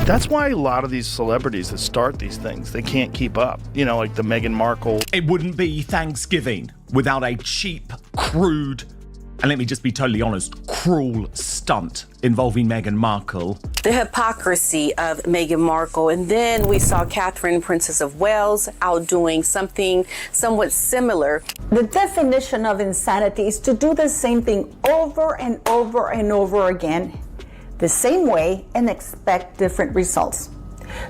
That's why a lot of these celebrities that start these things, they can't keep up. You know, like the Meghan Markle. It wouldn't be Thanksgiving without a cheap, crude, and let me just be totally honest, cruel stunt involving Meghan Markle. The hypocrisy of Meghan Markle. And then we saw Catherine, Princess of Wales, out doing something somewhat similar. The definition of insanity is to do the same thing over and over and over again, the same way, and expect different results.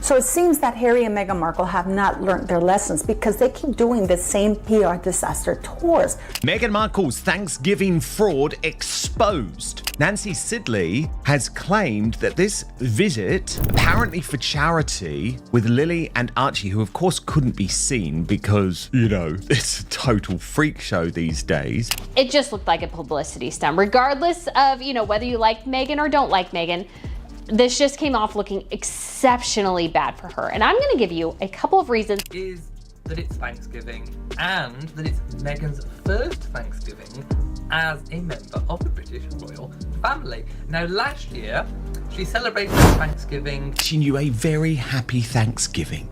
So it seems that Harry and Meghan Markle have not learned their lessons because they keep doing the same PR disaster tours. Meghan Markle's Thanksgiving fraud exposed. Nancy Sidley has claimed that this visit, apparently for charity, with Lily and Archie, who of course couldn't be seen because, you know, it's a total freak show these days. It just looked like a publicity stunt. Regardless of, you know, whether you like Meghan or don't like Meghan, this just came off looking exceptionally bad for her. And I'm going to give you a couple of reasons. Is that it's Thanksgiving and that it's Meghan's first Thanksgiving as a member of the British royal family. Now, last year, she celebrated Thanksgiving. She knew a very happy Thanksgiving.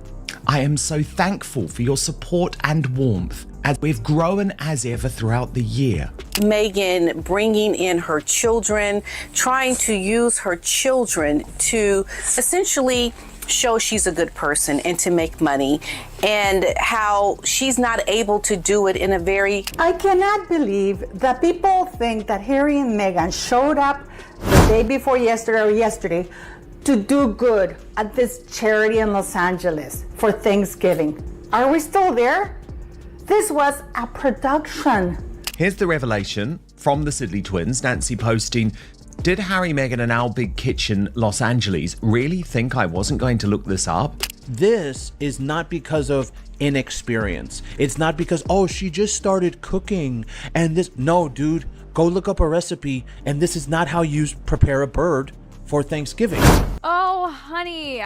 I am so thankful for your support and warmth as we've grown as ever throughout the year. Meghan bringing in her children, trying to use her children to essentially show she's a good person and to make money, and how she's not able to do it in a very... I cannot believe that people think that Harry and Meghan showed up the day before yesterday to do good at this charity in Los Angeles for Thanksgiving. Are we still there? This was a production. Here's the revelation from the Sidley twins. Nancy posting, did Harry, Meghan and Our Big Kitchen Los Angeles really think I wasn't going to look this up? This is not because of inexperience. It's not because, oh, she just started cooking and this. No, dude, go look up a recipe, and this is not how you prepare a bird for Thanksgiving. Oh, honey,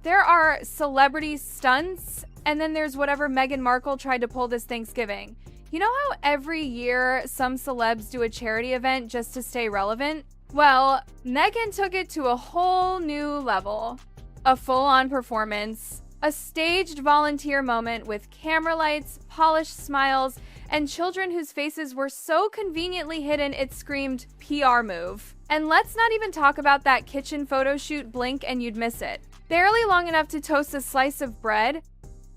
there are celebrity stunts, and then there's whatever Meghan Markle tried to pull this Thanksgiving. You know how every year some celebs do a charity event just to stay relevant? Well, Meghan took it to a whole new level. A full-on performance, a staged volunteer moment with camera lights, polished smiles, and children whose faces were so conveniently hidden it screamed PR move. And let's not even talk about that kitchen photo shoot, blink and you'd miss it. Barely long enough to toast a slice of bread,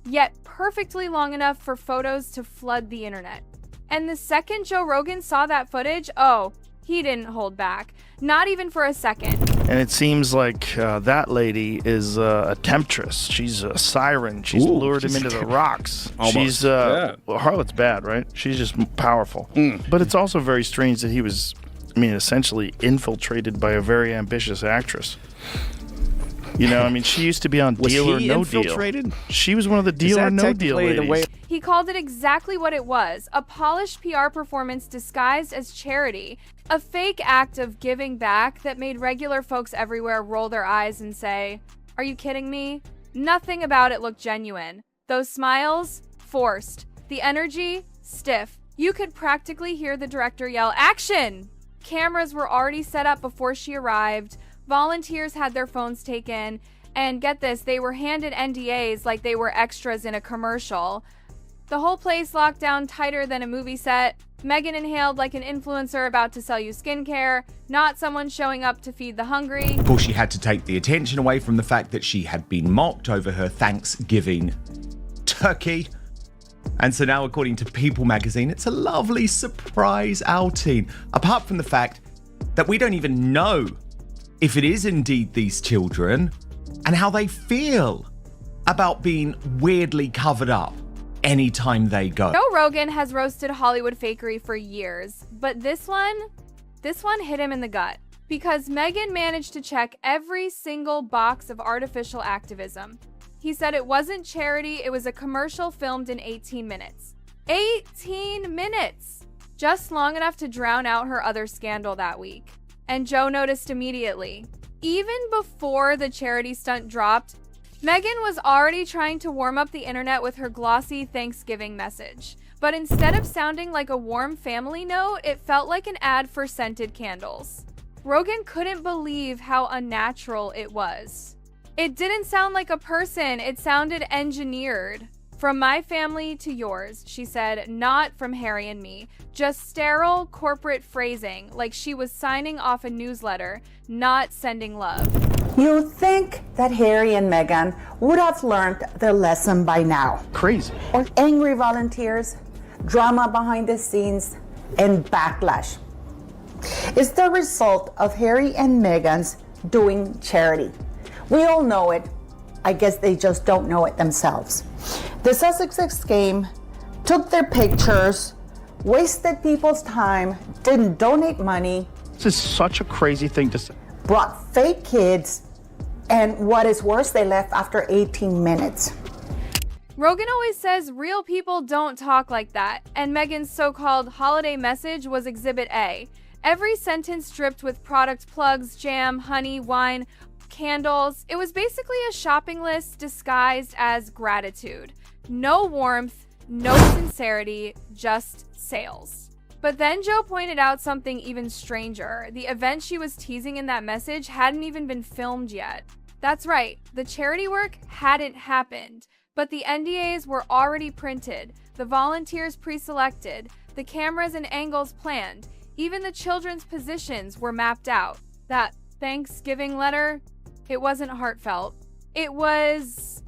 yet perfectly long enough for photos to flood the internet. And the second Joe Rogan saw that footage, oh, he didn't hold back. Not even for a second. And it seems like that lady is a temptress. She's a siren. She's lured him into the rocks. Almost. She's, well, Harlot's bad, right? She's just powerful. But it's also very strange that he was, I mean, essentially infiltrated by a very ambitious actress. You know, I mean, she used to be on Deal or No Deal. She was one of the Deal or No Deal ladies. He called it exactly what it was, a polished PR performance disguised as charity, a fake act of giving back that made regular folks everywhere roll their eyes and say, "Are you kidding me?" Nothing about it looked genuine. Those smiles, forced. The energy, stiff. You could practically hear the director yell, "Action!" Cameras were already set up before she arrived. Volunteers had their phones taken, and get this, they were handed NDAs like they were extras in a commercial. The whole place locked down tighter than a movie set. Meghan inhaled like an influencer about to sell you skincare, not someone showing up to feed the hungry. Of course, she had to take the attention away from the fact that she had been mocked over her Thanksgiving turkey. And so now, according to People magazine, it's a lovely surprise outing. Apart from the fact that we don't even know if it is indeed these children and how they feel about being weirdly covered up anytime they go. Joe Rogan has roasted Hollywood fakery for years, but this one hit him in the gut. Because Meghan managed to check every single box of artificial activism. He said it wasn't charity, it was a commercial filmed in 18 minutes. 18 minutes! Just long enough to drown out her other scandal that week. And Joe noticed immediately. Even before the charity stunt dropped, Meghan was already trying to warm up the internet with her glossy Thanksgiving message. But instead of sounding like a warm family note, it felt like an ad for scented candles. Rogan couldn't believe how unnatural it was. It didn't sound like a person. It sounded engineered. From my family to yours, she said, not from Harry and me. Just sterile corporate phrasing, like she was signing off a newsletter, not sending love. You think that Harry and Meghan would have learned their lesson by now. Crazy. Or angry volunteers, drama behind the scenes, and backlash. It's the result of Harry and Meghan's doing charity. We all know it. I guess they just don't know it themselves. The Sussexes came, took their pictures, wasted people's time, didn't donate money. This is such a crazy thing to say. Brought fake kids, and what is worse, they left after 18 minutes. Rogan always says real people don't talk like that, and Meghan's so-called holiday message was Exhibit A. Every sentence dripped with product plugs, jam, honey, wine, candles. It was basically a shopping list disguised as gratitude. No warmth, no sincerity, just sales. But then Joe pointed out something even stranger. The event she was teasing in that message hadn't even been filmed yet. That's right, the charity work hadn't happened, but the NDAs were already printed, the volunteers pre-selected, the cameras and angles planned, even the children's positions were mapped out. That Thanksgiving letter, it wasn't heartfelt. It was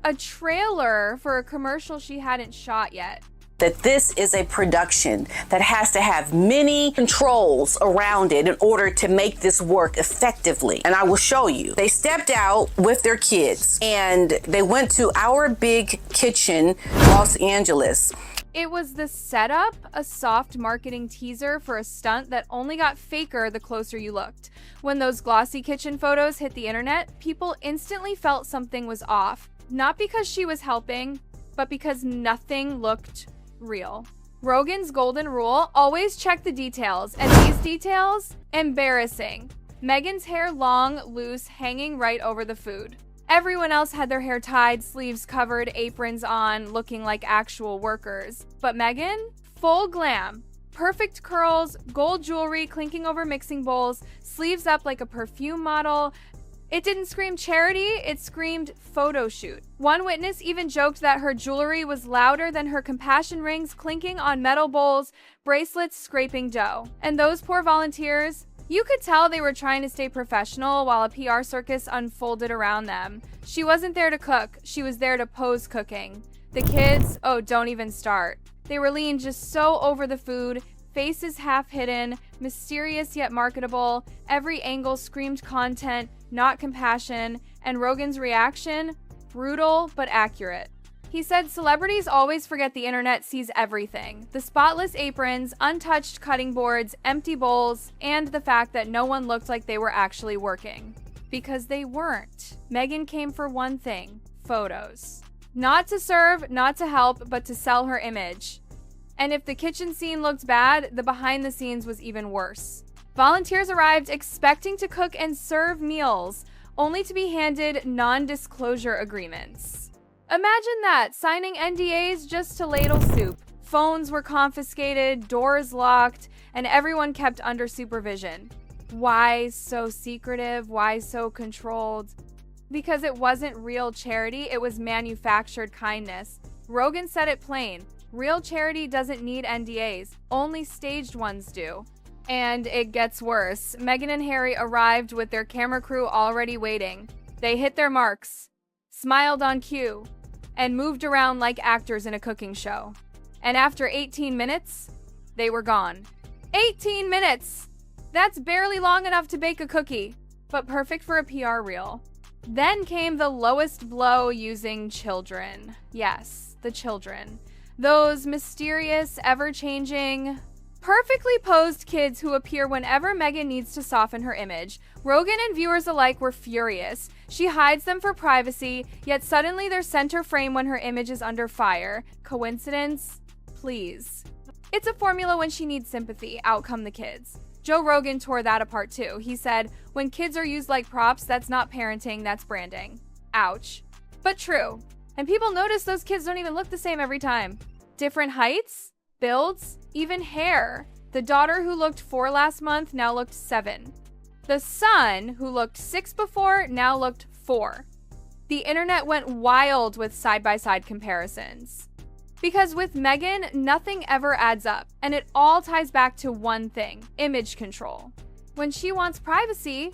a trailer for a commercial she hadn't shot yet. That this is a production that has to have many controls around it in order to make this work effectively. And I will show you. They stepped out with their kids and they went to Our Big Kitchen, Los Angeles. It was the setup, a soft marketing teaser for a stunt that only got faker the closer you looked. When those glossy kitchen photos hit the internet, people instantly felt something was off. Not because she was helping, but because nothing looked real. Rogan's golden rule, always check the details, and these details, embarrassing. Meghan's hair long, loose, hanging right over the food. Everyone else had their hair tied, sleeves covered, aprons on, looking like actual workers. But Meghan? Full glam. Perfect curls, gold jewelry clinking over mixing bowls, sleeves up like a perfume model. It didn't scream charity, it screamed photo shoot. One witness even joked that her jewelry was louder than her compassion rings clinking on metal bowls, bracelets scraping dough. And those poor volunteers, you could tell they were trying to stay professional while a PR circus unfolded around them. She wasn't there to cook, she was there to pose cooking. The kids, oh, don't even start. They were leaned just so over the food, faces half hidden, mysterious yet marketable. Every angle screamed content, not compassion, and Rogan's reaction, brutal but accurate. He said celebrities always forget the internet sees everything. The spotless aprons, untouched cutting boards, empty bowls, and the fact that no one looked like they were actually working. Because they weren't. Meghan came for one thing, photos. Not to serve, not to help, but to sell her image. And if the kitchen scene looked bad, the behind the scenes was even worse. Volunteers arrived expecting to cook and serve meals, only to be handed non-disclosure agreements. Imagine that, signing NDAs just to ladle soup. Phones were confiscated, doors locked, and everyone kept under supervision. Why so secretive? Why so controlled? Because it wasn't real charity, it was manufactured kindness. Rogan said it plain. Real charity doesn't need NDAs, only staged ones do. And it gets worse. Meghan and Harry arrived with their camera crew already waiting. They hit their marks, smiled on cue, and moved around like actors in a cooking show. And after 18 minutes, they were gone. 18 minutes! That's barely long enough to bake a cookie, but perfect for a PR reel. Then came the lowest blow using children. Yes, the children. Those mysterious, ever-changing, perfectly posed kids who appear whenever Meghan needs to soften her image. Rogan and viewers alike were furious. She hides them for privacy, yet suddenly they're center frame when her image is under fire. Coincidence? Please. It's a formula when she needs sympathy. Out come the kids. Joe Rogan tore that apart too. He said, when kids are used like props, that's not parenting, that's branding. Ouch. But true. And people notice those kids don't even look the same every time. Different heights, builds, even hair. The daughter who looked 4 last month now looked 7. The son, who looked 6 before, now looked 4. The internet went wild with side-by-side comparisons. Because with Meghan, nothing ever adds up, and it all ties back to one thing: image control. When she wants privacy,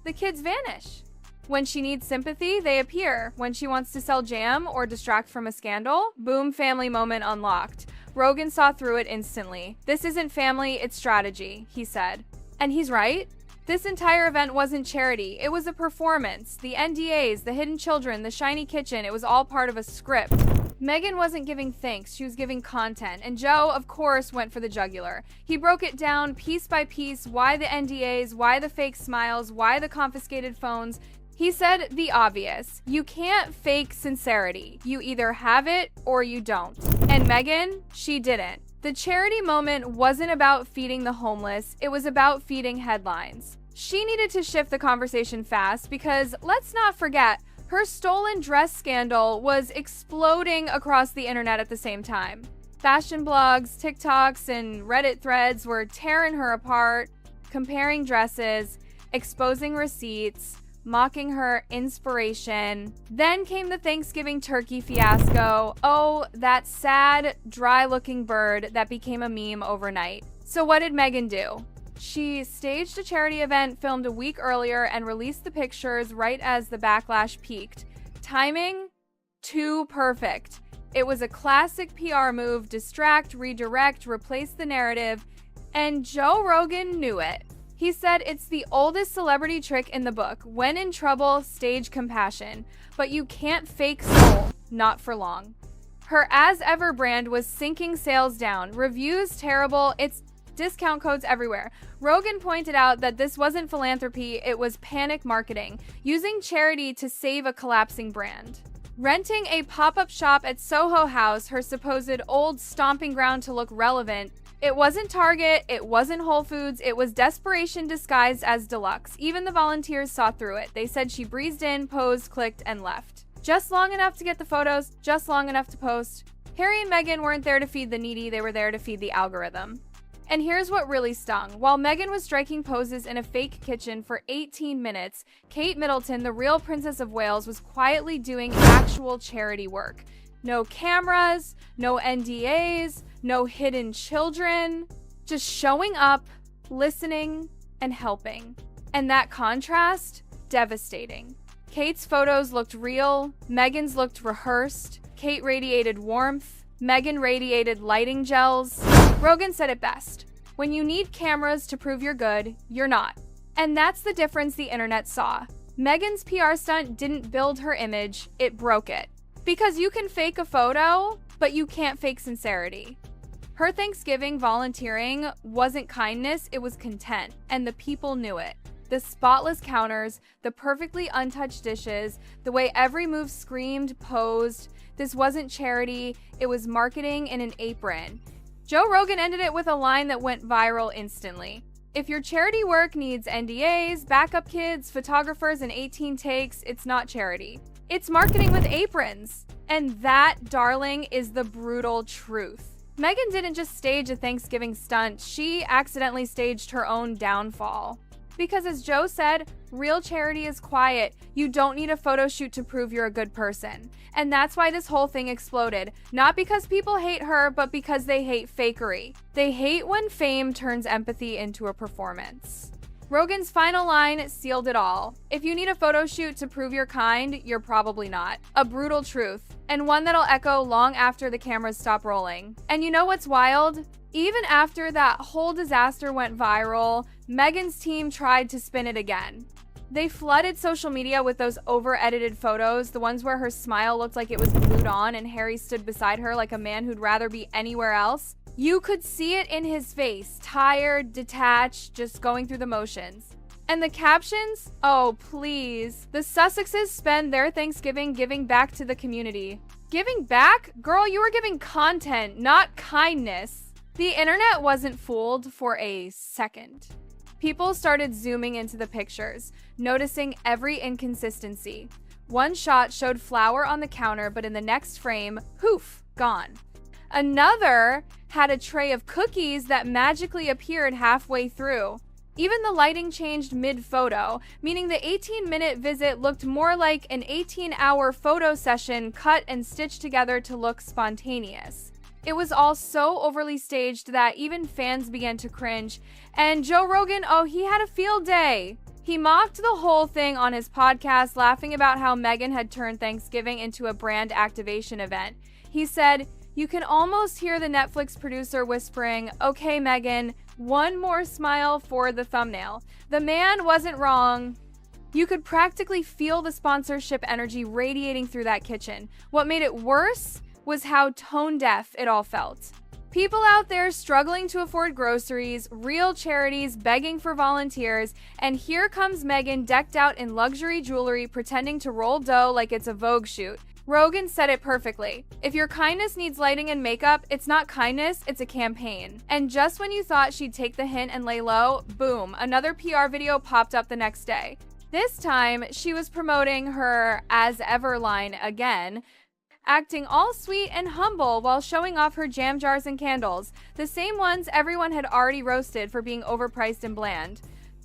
the kids vanish. When she needs sympathy, they appear. When she wants to sell jam or distract from a scandal, boom, family moment unlocked. Rogan saw through it instantly. "This isn't family, it's strategy," he said. And he's right. This entire event wasn't charity. It was a performance. The NDAs, the hidden children, the shiny kitchen, it was all part of a script. Meghan wasn't giving thanks, she was giving content. And Joe, of course, went for the jugular. He broke it down piece by piece, why the NDAs, why the fake smiles, why the confiscated phones. He said the obvious: you can't fake sincerity. You either have it or you don't. And Meghan, she didn't. The charity moment wasn't about feeding the homeless, it was about feeding headlines. She needed to shift the conversation fast because, let's not forget, her stolen dress scandal was exploding across the internet at the same time. Fashion blogs, TikToks, and Reddit threads were tearing her apart, comparing dresses, exposing receipts, mocking her inspiration. Then came the Thanksgiving turkey fiasco. Oh, that sad, dry-looking bird that became a meme overnight. So what did Meghan do? She staged a charity event filmed a week earlier and released the pictures right as the backlash peaked. Timing? Too perfect. It was a classic PR move: distract, redirect, replace the narrative. And Joe Rogan knew it. He said it's the oldest celebrity trick in the book. When in trouble, stage compassion. But you can't fake soul, not for long. Her As Ever brand was sinking sales down. Reviews terrible, it's discount codes everywhere. Rogan pointed out that this wasn't philanthropy, it was panic marketing, using charity to save a collapsing brand. Renting a pop-up shop at Soho House, her supposed old stomping ground, to look relevant. It wasn't Target, it wasn't Whole Foods, it was desperation disguised as deluxe. Even the volunteers saw through it. They said she breezed in, posed, clicked, and left. Just long enough to get the photos, just long enough to post. Harry and Meghan weren't there to feed the needy, they were there to feed the algorithm. And here's what really stung. While Meghan was striking poses in a fake kitchen for 18 minutes, Kate Middleton, the real Princess of Wales, was quietly doing actual charity work. No cameras, no NDAs, no hidden children, just showing up, listening, and helping. And that contrast, devastating. Kate's photos looked real, Meghan's looked rehearsed. Kate radiated warmth, Meghan radiated lighting gels. Rogan said it best: when you need cameras to prove you're good, you're not. And that's the difference the internet saw. Meghan's PR stunt didn't build her image, it broke it. Because you can fake a photo, but you can't fake sincerity. Her Thanksgiving volunteering wasn't kindness, it was content, and the people knew it. The spotless counters, the perfectly untouched dishes, the way every move screamed, posed. This wasn't charity, it was marketing in an apron. Joe Rogan ended it with a line that went viral instantly. If your charity work needs NDAs, backup kids, photographers, and 18 takes, it's not charity. It's marketing with aprons. And that, darling, is the brutal truth. Meghan didn't just stage a Thanksgiving stunt, she accidentally staged her own downfall. Because as Joe said, real charity is quiet. You don't need a photo shoot to prove you're a good person. And that's why this whole thing exploded. Not because people hate her, but because they hate fakery. They hate when fame turns empathy into a performance. Rogan's final line sealed it all. If you need a photo shoot to prove you're kind, you're probably not. A brutal truth, and one that'll echo long after the cameras stop rolling. And you know what's wild? Even after that whole disaster went viral, Meghan's team tried to spin it again. They flooded social media with those over-edited photos, the ones where her smile looked like it was glued on and Harry stood beside her like a man who'd rather be anywhere else. You could see it in his face, tired, detached, just going through the motions. And the captions? Oh, please. The Sussexes spend their Thanksgiving giving back to the community. Giving back? Girl, you were giving content, not kindness. The internet wasn't fooled for a second. People started zooming into the pictures, noticing every inconsistency. One shot showed flour on the counter, but in the next frame, poof, gone. Another had a tray of cookies that magically appeared halfway through. Even the lighting changed mid-photo, meaning the 18-minute visit looked more like an 18-hour photo session cut and stitched together to look spontaneous. It was all so overly staged that even fans began to cringe. And Joe Rogan, oh, he had a field day. He mocked the whole thing on his podcast, laughing about how Meghan had turned Thanksgiving into a brand activation event. He said, "You can almost hear the Netflix producer whispering, 'Okay, Meghan, one more smile for the thumbnail.'" The man wasn't wrong. You could practically feel the sponsorship energy radiating through that kitchen. What made it worse was how tone deaf it all felt. People out there struggling to afford groceries, real charities begging for volunteers, and here comes Meghan decked out in luxury jewelry pretending to roll dough like it's a Vogue shoot. Rogan said it perfectly. If your kindness needs lighting and makeup, it's not kindness, it's a campaign. And just when you thought she'd take the hint and lay low, boom, another PR video popped up the next day. This time, she was promoting her As Ever line again, acting all sweet and humble while showing off her jam jars and candles, the same ones everyone had already roasted for being overpriced and bland.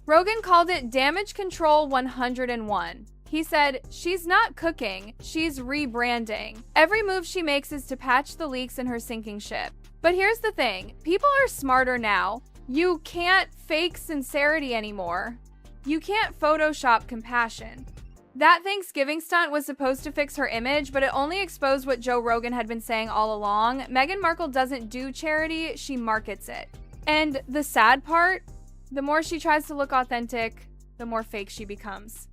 Rogan called it Damage Control 101. He said, "She's not cooking, she's rebranding. Every move she makes is to patch the leaks in her sinking ship." But here's the thing, people are smarter now. You can't fake sincerity anymore. You can't Photoshop compassion. That Thanksgiving stunt was supposed to fix her image, but it only exposed what Joe Rogan had been saying all along. Meghan Markle doesn't do charity, she markets it. And the sad part, the more she tries to look authentic, the more fake she becomes.